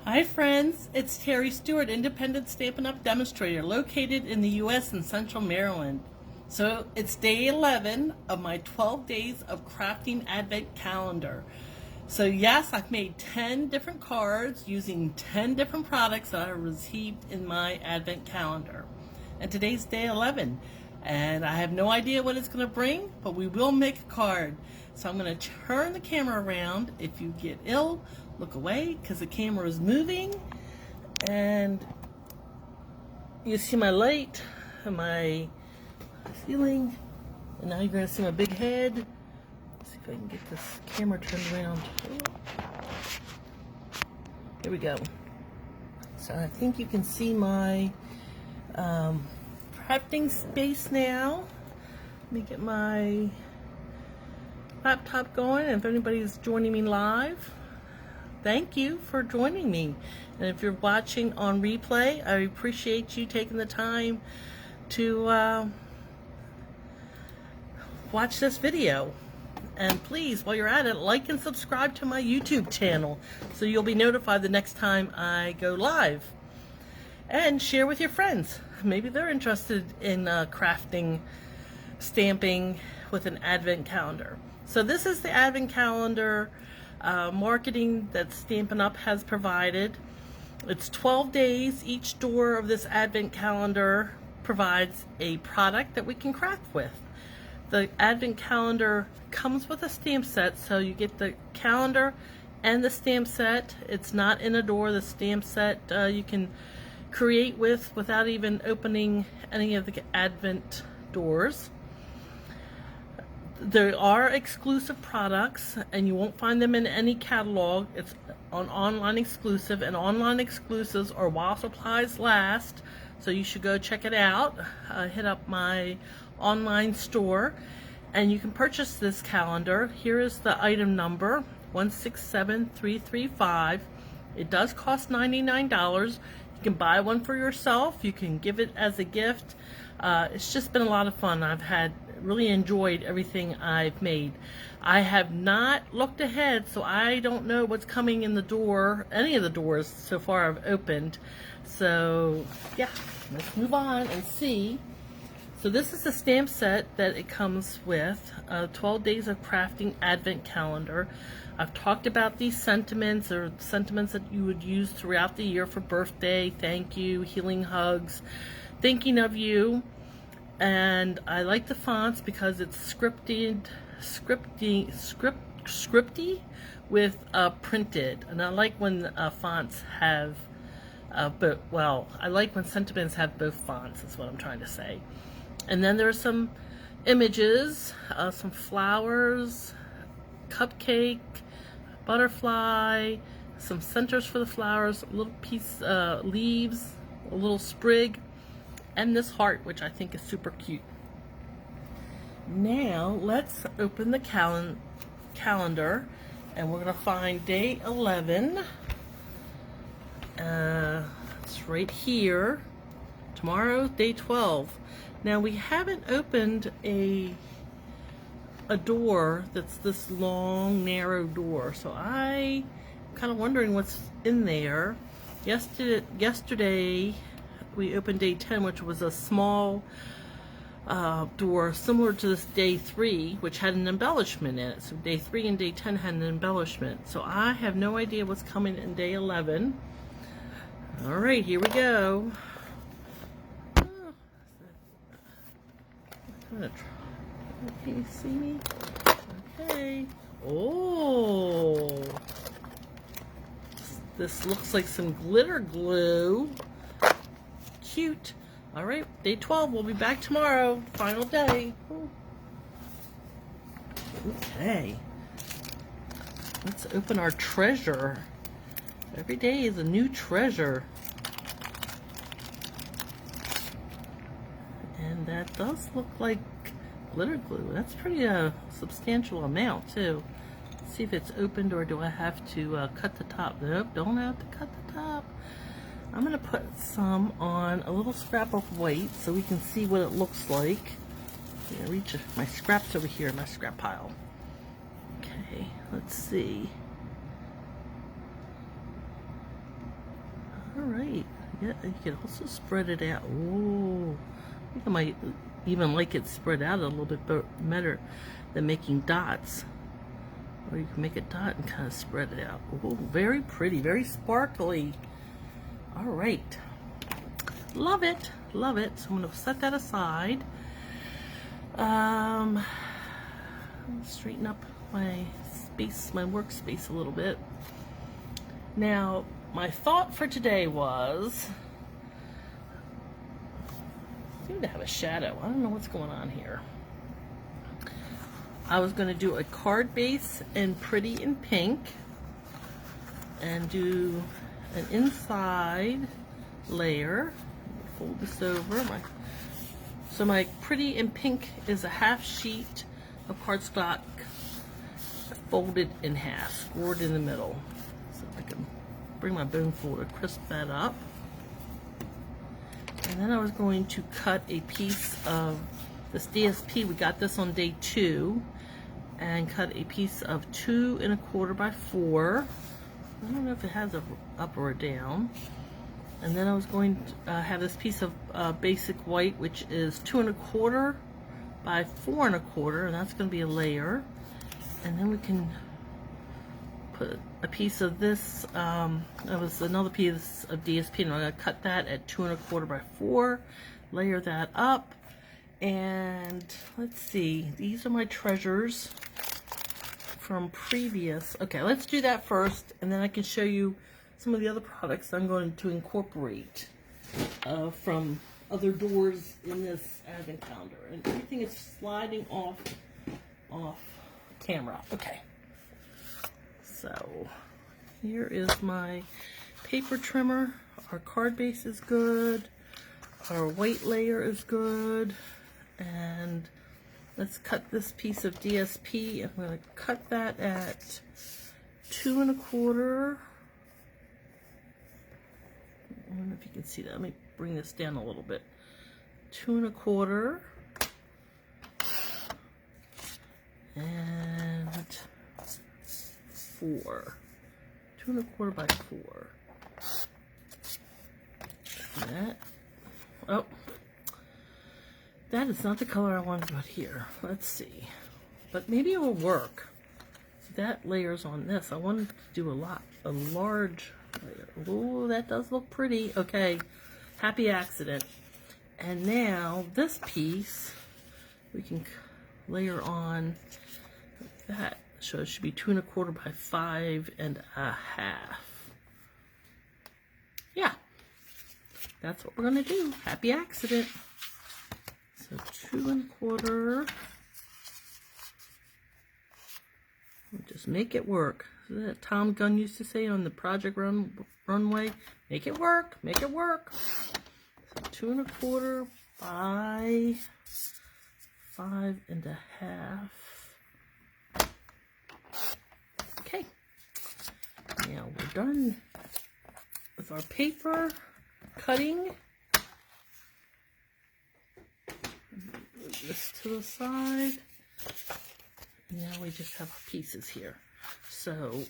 Hi friends, it's Terry Stewart, Independent Stampin' Up! Demonstrator, located in the U.S. in Central Maryland. So it's day 11 of my 12 days of crafting advent calendar. So yes, I've made 10 different cards using 10 different products that I received in my advent calendar. And today's day 11. And I have no idea what it's going to bring, but we will make a card. So I'm going to turn the camera around. If you get ill, look away because the camera is moving. And you see my light and my ceiling. And now you're going to see my big head. Let's see if I can get this camera turned around. Here we go. So I think you can see my crafting space now. Let me get my laptop going, and if anybody's joining me live, thank you for joining me. And if you're watching on replay, I appreciate you taking the time to watch this video. And please, while you're at it, like and subscribe to my YouTube channel so you'll be notified the next time I go live. And share with your friends. Maybe they're interested in crafting, stamping with an advent calendar. So this is the advent calendar marketing that Stampin' Up! Has provided. It's 12 days. Each door of this advent calendar provides a product that we can craft with. The advent calendar comes with a stamp set, so you get the calendar and the stamp set. It's not in a door. The stamp set you can create without even opening any of the advent doors. There are exclusive products, and you won't find them in any catalog. It's an online exclusive, and online exclusives are while supplies last, so you should go check it out. Hit up my online store, and you can purchase this calendar. Here is the item number, 167335. It does cost $99. You can buy one for yourself. You can give it as a gift. It's just been a lot of fun. I've really enjoyed everything I've made. I have not looked ahead, so I don't know what's coming in the door, any of the doors so far I've opened. So yeah, let's move on and see. So this is the stamp set that it comes with, 12 Days of Crafting Advent Calendar. I've talked about these sentiments, or sentiments that you would use throughout the year for birthday, thank you, healing hugs, thinking of you. And I like the fonts because it's scripty with printed. And I like when fonts have, I like when sentiments have both fonts, is what I'm trying to say. And then there's some images, some flowers, cupcake, butterfly, some centers for the flowers, a little piece, leaves, a little sprig, and this heart, which I think is super cute. Now let's open the calendar, and we're gonna find day 11. It's right here. Tomorrow, day 12. Now we haven't opened a door that's this long, narrow door, so I'm kind of wondering what's in there. Yesterday we opened day 10, which was a small door similar to this day 3, which had an embellishment in it. So day 3 and day 10 had an embellishment. So I have no idea what's coming in day 11. All right, here we go. Can you see me? Okay. Oh, this looks like some glitter glue. Cute. All right, day 12. We'll be back tomorrow. Final day. Okay. Let's open our treasure. Every day is a new treasure. And that does look like glitter glue. That's pretty substantial amount too. Let's see if it's opened, or do I have to cut the top? Nope, don't have to cut the top. I'm gonna put some on a little scrap of white so we can see what it looks like. Yeah, reach my scraps over here, my scrap pile. Okay, let's see. right. Yeah, you can also spread it out. Oh, I think I might even like it spread out a little bit better than making dots. Or you can make a dot and kind of spread it out. Oh, very pretty, very sparkly. All right. Love it, love it. So I'm going to set that aside. Straighten up my space, my workspace a little bit. Now, my thought for today was, I seem to have a shadow. I don't know what's going on here. I was going to do a card base in Pretty in Pink and do an inside layer. Fold this over. So my Pretty in Pink is a half sheet of cardstock folded in half, scored in the middle. So I can bring my bone folder, crisp that up. And then I was going to cut a piece of this DSP. We got this on day 2, and cut a piece of 2 1/4 by 4. I don't know if it has a up or a down. And then I was going to have this piece of basic white, which is 2 1/4 by 4 1/4, and that's going to be a layer. And then we can put a piece of this. That was another piece of DSP, and I'm going to cut that at 2 1/4 by 4. Layer that up, and let's see. These are my treasures from previous. Okay, let's do that first, and then I can show you some of the other products I'm going to incorporate from other doors in this advent calendar. And everything is sliding off camera. Okay, so here is my paper trimmer. Our card base is good. Our white layer is good. And let's cut this piece of DSP. I'm going to cut that at 2 1/4. I don't know if you can see that. Let me bring this down a little bit. 2 1/4. And 4. 2 1/4 by 4. That. Oh. That is not the color I wanted to put here. Let's see. But maybe it will work. That layers on this. I wanted to do a large layer. Oh, that does look pretty. Okay. Happy accident. And now this piece we can layer on like that. So it should be 2 1/4 by 5 1/2. Yeah. That's what we're gonna do. Happy accident. So 2 1/4. We'll just make it work. Is that Tom Gunn used to say on the Project Runway? Make it work. Make it work. So 2 1/4 by 5 1/2. Okay. Now we're done with our paper cutting. Move this to the side. Now we just have our pieces here. So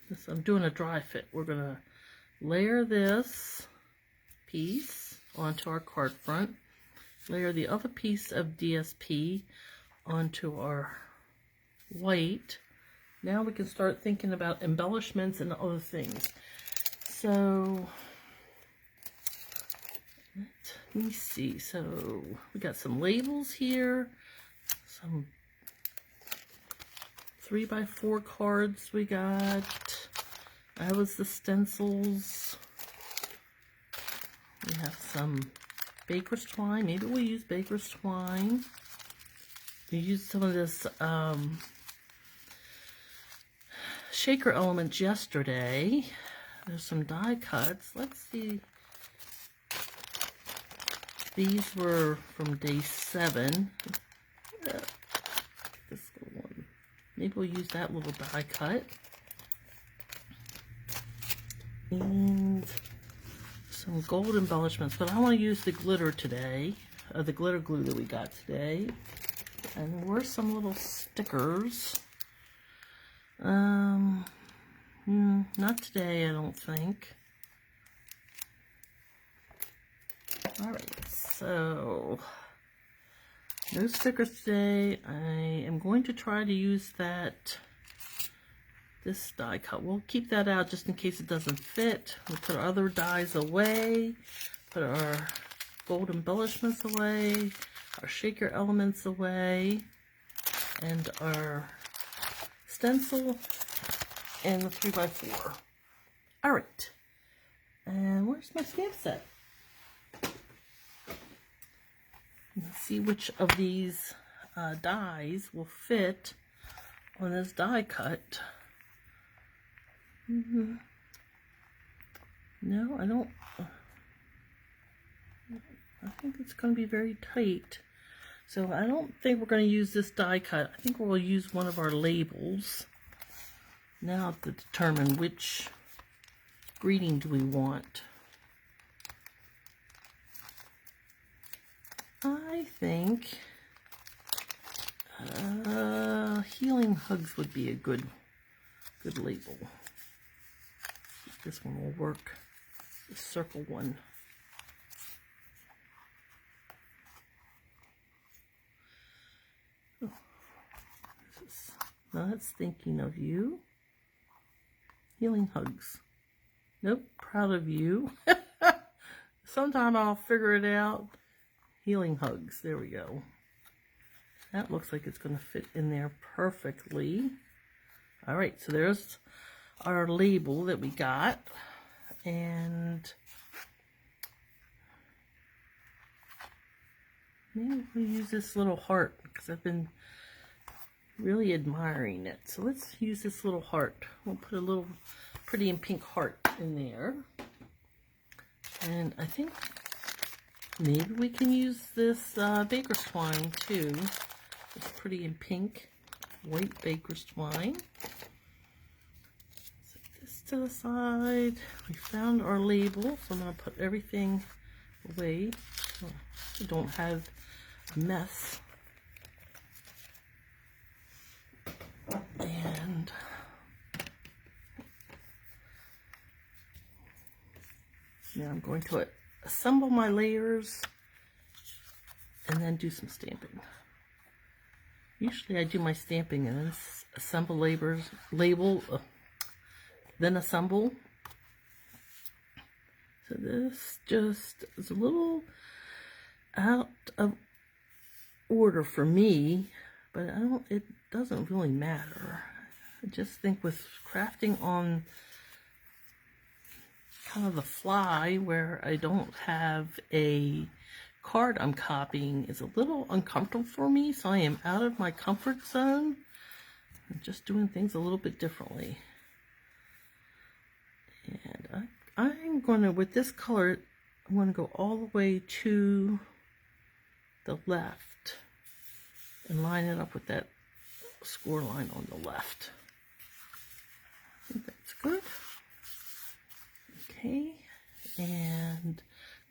this, I'm doing a dry fit. We're gonna layer this piece onto our card front, layer the other piece of DSP onto our white. Now we can start thinking about embellishments and other things. So let me see. So we got some labels here, some 3x4 cards we got. That was the stencils. We have some baker's twine. Maybe we'll use baker's twine. We used some of this shaker elements yesterday. There's some die cuts. Let's see. These were from day 7. This little one. Maybe we'll use that little die cut. And some gold embellishments, but I want to use the glitter today, the glitter glue that we got today. And there were some little stickers. Not today, I don't think. Alright, so no stickers today. I am going to try to use this die cut. We'll keep that out just in case it doesn't fit. We'll put our other dies away, put our gold embellishments away, our shaker elements away, and our stencil and the 3x4. Alright, and where's my stamp set? Let's see which of these dies will fit on this die cut. No, I don't. I think it's going to be very tight. So I don't think we're going to use this die cut. I think we'll use one of our labels. Now to determine which greeting do we want. I think Healing Hugs would be a good label. This one will work. The circle one. Oh, now that's Thinking of You. Healing Hugs. Nope, Proud of You. Sometime I'll figure it out. Healing Hugs. There we go. That looks like it's going to fit in there perfectly. Alright, so there's our label that we got. And maybe we'll use this little heart because I've been really admiring it. So let's use this little heart. We'll put a little Pretty in Pink heart in there. And I think maybe we can use this baker's twine too. It's Pretty in Pink white baker's twine. Set this to the side. We found our label, so I'm going to put everything away so we don't have a mess. And now I'm going to assemble my layers and then do some stamping. Usually I do my stamping and then assemble then assemble. So this just is a little out of order for me, but it doesn't really matter. I just think with crafting on kind of the fly where I don't have a card I'm copying is a little uncomfortable for me, so I am out of my comfort zone and just doing things a little bit differently. And I'm going to, with this color, I'm going to go all the way to the left and line it up with that score line on the left. I think that's good. Okay, and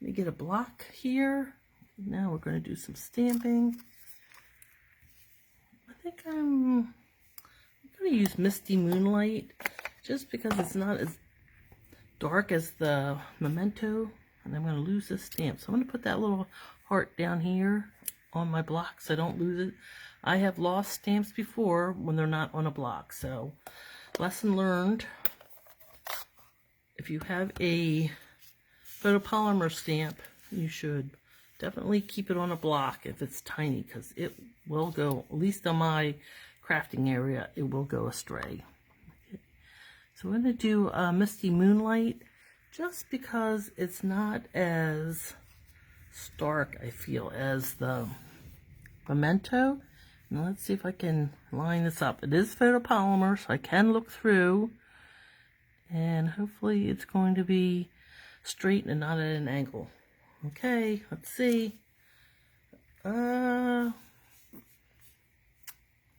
let me get a block here. Now we're going to do some stamping. I think I'm going to use Misty Moonlight just because it's not as dark as the Memento, and I'm going to lose this stamp. So I'm going to put that little heart down here on my block so I don't lose it. I have lost stamps before when they're not on a block, so lesson learned. If you have a photopolymer stamp, you should definitely keep it on a block if it's tiny, because it will go, at least on my crafting area, it will go astray. Okay. So I'm going to do Misty Moonlight just because it's not as stark, I feel, as the Memento. Now let's see if I can line this up. It is photopolymer, so I can look through. And hopefully it's going to be straight and not at an angle. Okay, let's see.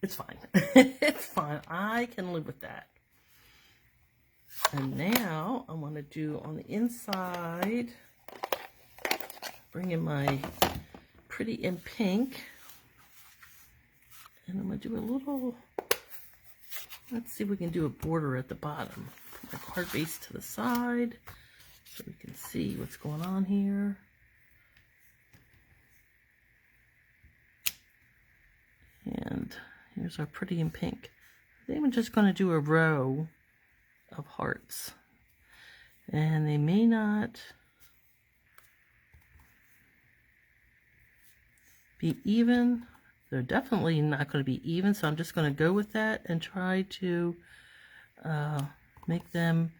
It's fine. It's fine. I can live with that. And now I want to do on the inside, bring in my Pretty in Pink. And I'm going to do a little, let's see if we can do a border at the bottom. my card base to the side so we can see what's going on here. And here's our pretty in pink. I think I'm just going to do a row of hearts. And they may not be even. They're definitely not going to be even, so I'm just going to go with that and try to make them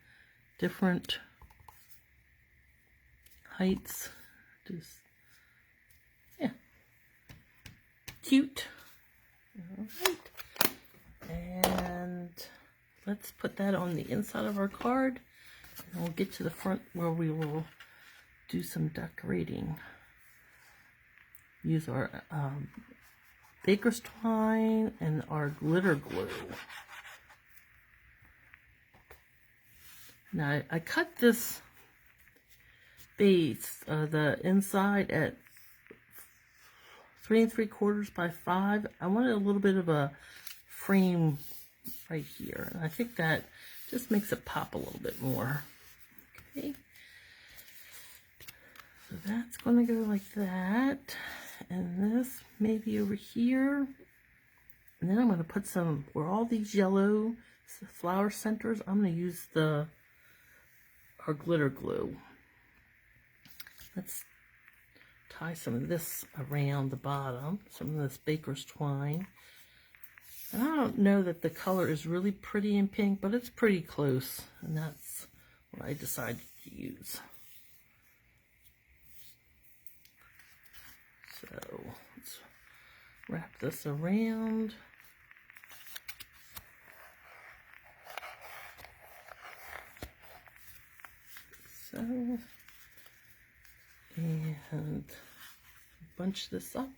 different heights. Just, yeah, cute. All right, and let's put that on the inside of our card, and we'll get to the front where we will do some decorating. Use our baker's twine and our glitter glue. Now I cut this base, the inside, at 3 3/4 by 5. I wanted a little bit of a frame right here, and I think that just makes it pop a little bit more. Okay, so that's going to go like that, and this maybe over here, and then I'm going to put some where all these yellow flower centers. I'm going to use our glitter glue. Let's tie some of this around the bottom, some of this baker's twine. And I don't know that the color is really pretty in pink, but it's pretty close, and that's what I decided to use. So let's wrap this around. So, and bunch this up.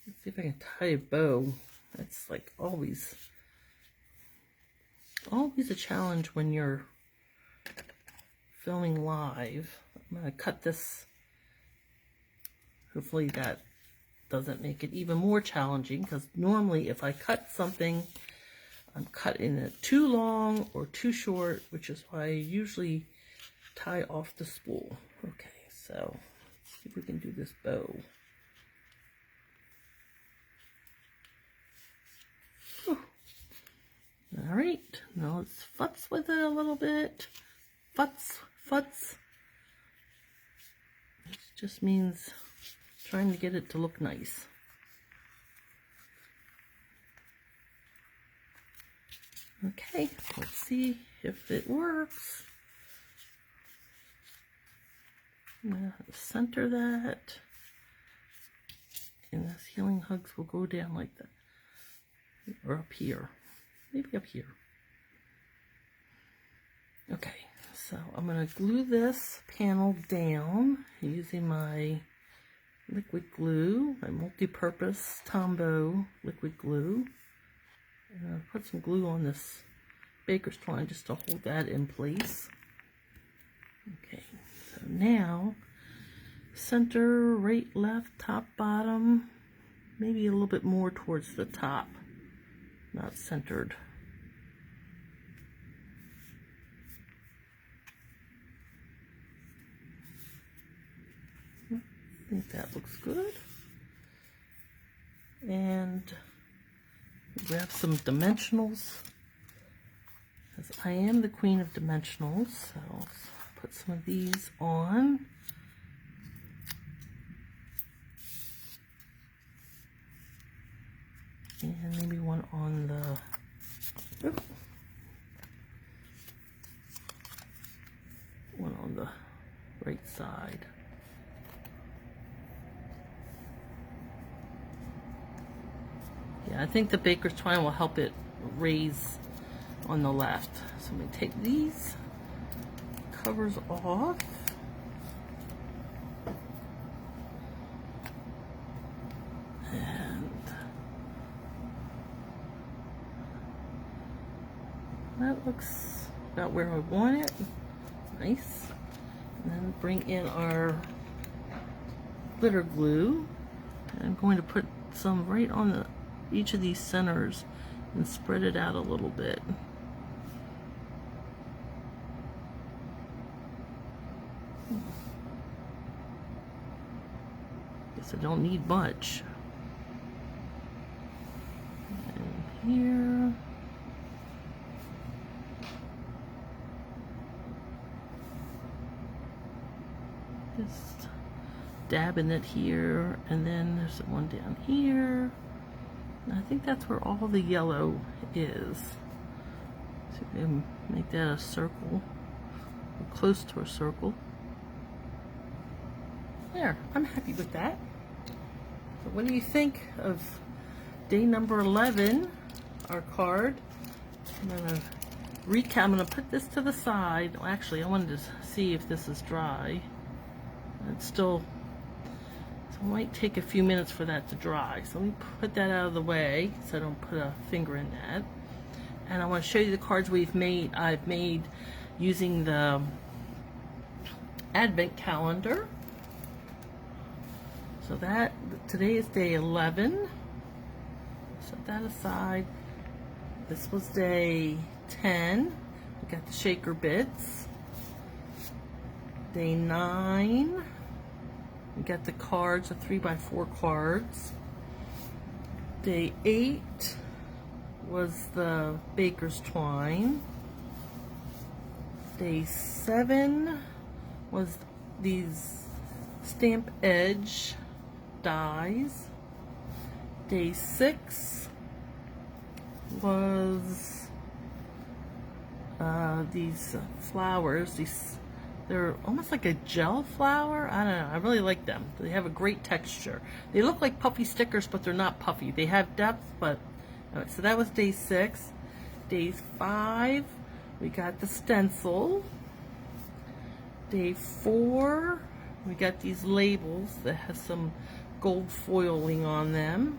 Let's see if I can tie a bow. That's like always a challenge when you're filming live. I'm going to cut this. Hopefully that doesn't make it even more challenging, because normally if I cut something, I'm cutting it too long or too short, which is why I usually tie off the spool. Okay, so let's see if we can do this bow. All right, now let's futz with it a little bit. Futz, futz. This just means trying to get it to look nice. Okay, let's see if it works. I'm going to center that, and this healing hugs will go down like that, or up here, maybe up here. Okay, so I'm going to glue this panel down using my liquid glue, my multi-purpose Tombow liquid glue. And I'll put some glue on this baker's twine just to hold that in place. Okay, so now center, right, left, top, bottom, maybe a little bit more towards the top, not centered. I think that looks good. And grab some dimensionals, because I am the queen of dimensionals, so let's put some of these on. And maybe one on the, one on the right side. Yeah, I think the baker's twine will help it raise on the left. So I'm going to take these covers off. And that looks about where I want it. Nice. And then bring in our glitter glue. And I'm going to put some right on each of these centers and spread it out a little bit. so don't need much. And here. Just dabbing it here, and then there's one down here. And I think that's where all the yellow is. So we can make that a circle, or close to a circle. There, I'm happy with that. So what do you think of day number 11, our card? I'm gonna recap. I'm gonna put this to the side. Well, actually, I wanted to see if this is dry. It's still, so it might take a few minutes for that to dry. So let me put that out of the way so I don't put a finger in that. And I want to show you the cards I've made using the advent calendar. So that, today is day 11. Set that aside. This was day 10. We got the shaker bits. Day 9, we got the cards, the 3x4 cards. Day 8 was the baker's twine. Day 7 was these stamp edge dies. Day 6 was these flowers. They're almost like a gel flower. I don't know. I really like them. They have a great texture. They look like puffy stickers, but they're not puffy. They have depth, but... Alright, so that was day 6. Day 5, we got the stencil. Day 4, we got these labels that has some gold foiling on them.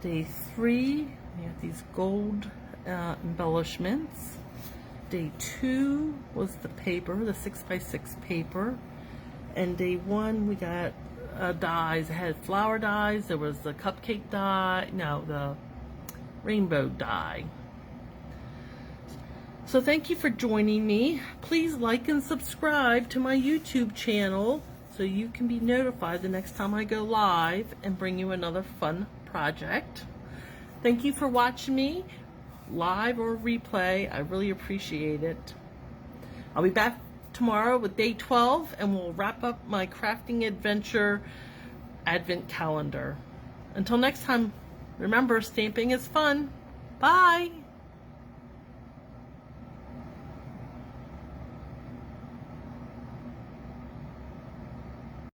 Day 3, we got these gold embellishments. Day 2 was the paper, the 6x6 paper. And day 1 we got dies. It had flower dies, there was the cupcake die, no, the rainbow die. So thank you for joining me. Please like and subscribe to my YouTube channel so you can be notified the next time I go live and bring you another fun project. Thank you for watching me, live or replay. I really appreciate it. I'll be back tomorrow with day 12 and we'll wrap up my crafting adventure advent calendar. Until next time, remember, stamping is fun. Bye.